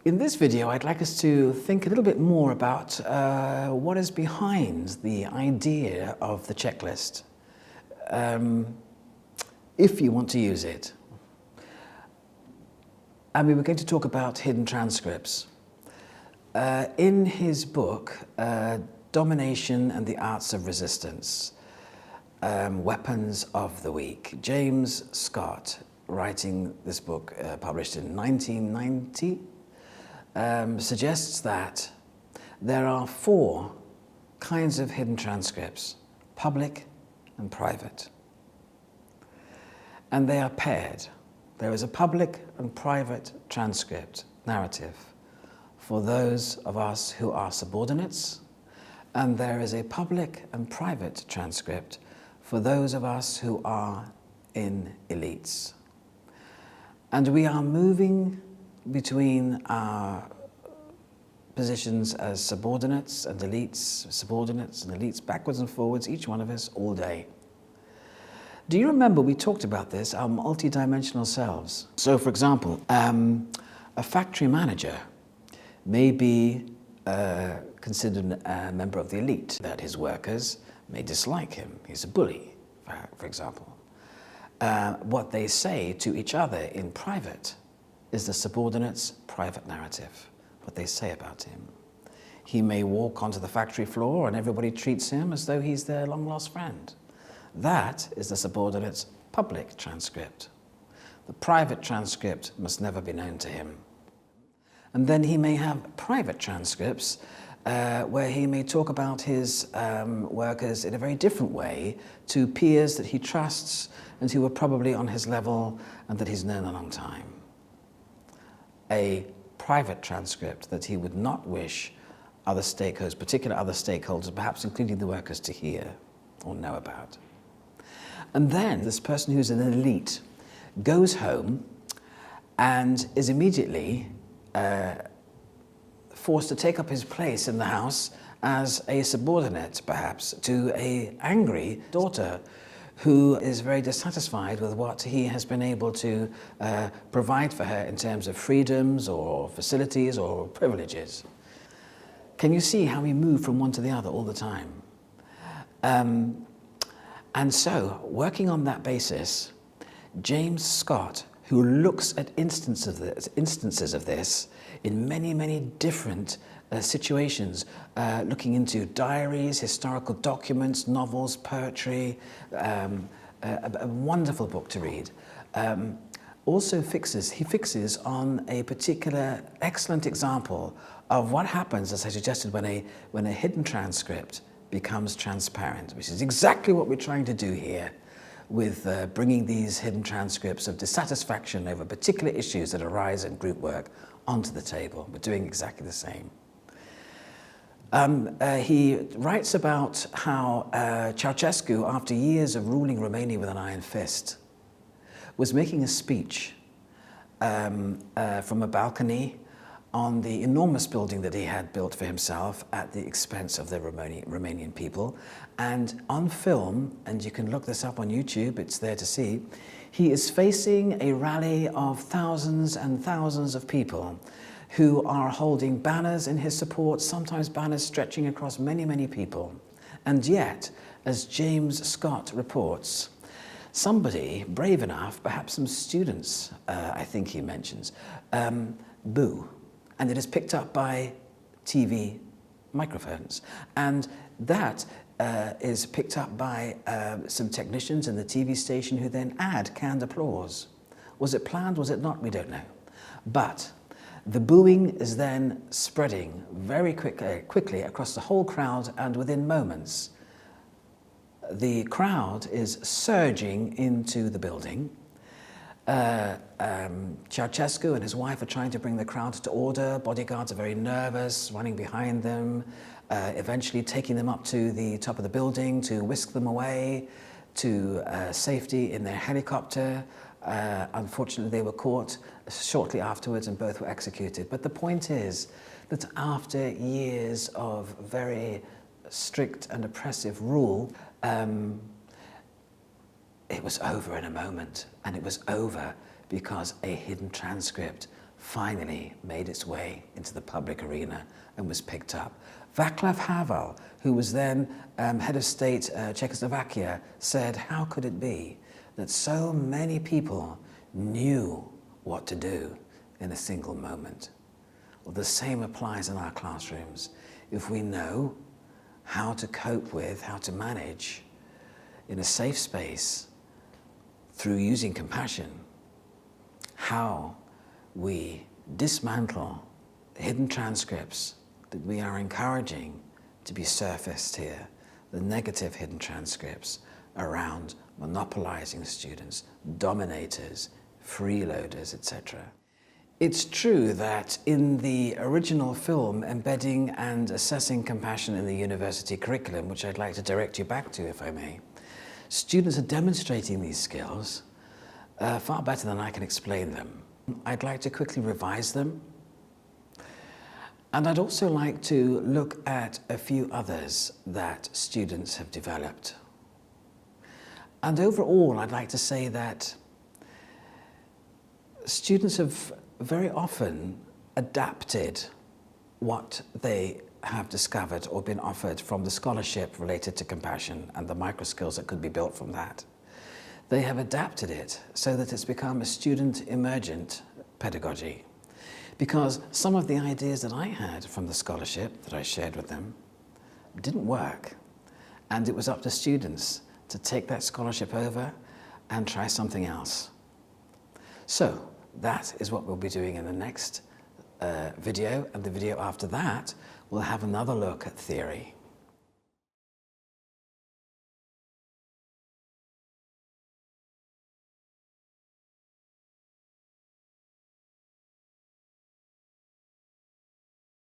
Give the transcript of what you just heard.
In this video, I'd like us to think a little bit more about what is behind the idea of the checklist, if you want to use it. And we were going to talk about hidden transcripts. In his book, Domination and the Arts of Resistance, Weapons of the Weak, James Scott, writing this book, published in 1990, suggests that there are 4 kinds of hidden transcripts: public and private. And they are paired. There is a public and private transcript narrative for those of us who are subordinates, and there is a public and private transcript for those of us who are in elites. And we are moving between our positions as subordinates and elites, backwards and forwards, each one of us, all day. Do you remember we talked about this, our multidimensional selves? So, for example, a factory manager may be considered a member of the elite, that his workers may dislike him. He's a bully, for example. What they say to each other in private is the subordinate's private narrative, what they say about him. He may walk onto the factory floor and everybody treats him as though he's their long-lost friend. That is the subordinate's public transcript. The private transcript must never be known to him. And then he may have private transcripts where he may talk about his workers in a very different way to peers that he trusts and who are probably on his level and that he's known a long time. A private transcript that he would not wish other stakeholders, particular other stakeholders, perhaps including the workers, to hear or know about. And then this person who's an elite goes home and is immediately forced to take up his place in the house as a subordinate, perhaps, to an angry daughter who is very dissatisfied with what he has been able to provide for her in terms of freedoms or facilities or privileges. Can you see how we move from one to the other all the time? And so, working on that basis, James Scott, who looks at instances of this in many, many different situations, looking into diaries, historical documents, novels, poetry, a wonderful book to read. Also fixes on a particular excellent example of what happens, as I suggested, when a hidden transcript becomes transparent, which is exactly what we're trying to do here with bringing these hidden transcripts of dissatisfaction over particular issues that arise in group work onto the table. We're doing exactly the same. He writes about how Ceausescu, after years of ruling Romania with an iron fist, was making a speech from a balcony on the enormous building that he had built for himself at the expense of the Romanian people. And on film, and you can look this up on YouTube, it's there to see, he is facing a rally of thousands and thousands of people who are holding banners in his support, sometimes banners stretching across many, many people. And yet, as James Scott reports, somebody brave enough, perhaps some students, I think he mentions, boo. And it is picked up by TV microphones. And that is picked up by some technicians in the TV station who then add canned applause. Was it planned? Was it not? We don't know. But the booing is then spreading very quickly across the whole crowd, and within moments, the crowd is surging into the building. Ceausescu and his wife are trying to bring the crowd to order. Bodyguards are very nervous, running behind them, eventually taking them up to the top of the building to whisk them away to safety in their helicopter. Unfortunately, they were caught shortly afterwards and both were executed. But the point is that after years of very strict and oppressive rule, it was over in a moment, and it was over because a hidden transcript finally made its way into the public arena and was picked up. Václav Havel, who was then head of state Czechoslovakia, said, how could it be that so many people knew what to do in a single moment? Well, the same applies in our classrooms. If we know how to cope with, how to manage in a safe space through using compassion, how we dismantle the hidden transcripts that we are encouraging to be surfaced here, the negative hidden transcripts around monopolizing students, dominators, freeloaders, etc. It's true that in the original film, Embedding and Assessing Compassion in the University Curriculum, which I'd like to direct you back to, if I may, students are demonstrating these skills far better than I can explain them. I'd like to quickly revise them. And I'd also like to look at a few others that students have developed. And overall, I'd like to say that students have very often adapted what they have discovered or been offered from the scholarship related to compassion and the micro skills that could be built from that. They have adapted it so that it's become a student emergent pedagogy. Because some of the ideas that I had from the scholarship that I shared with them didn't work. And it was up to students to take that scholarship over and try something else. So that is what we'll be doing in the next video, and the video after that will have another look at theory.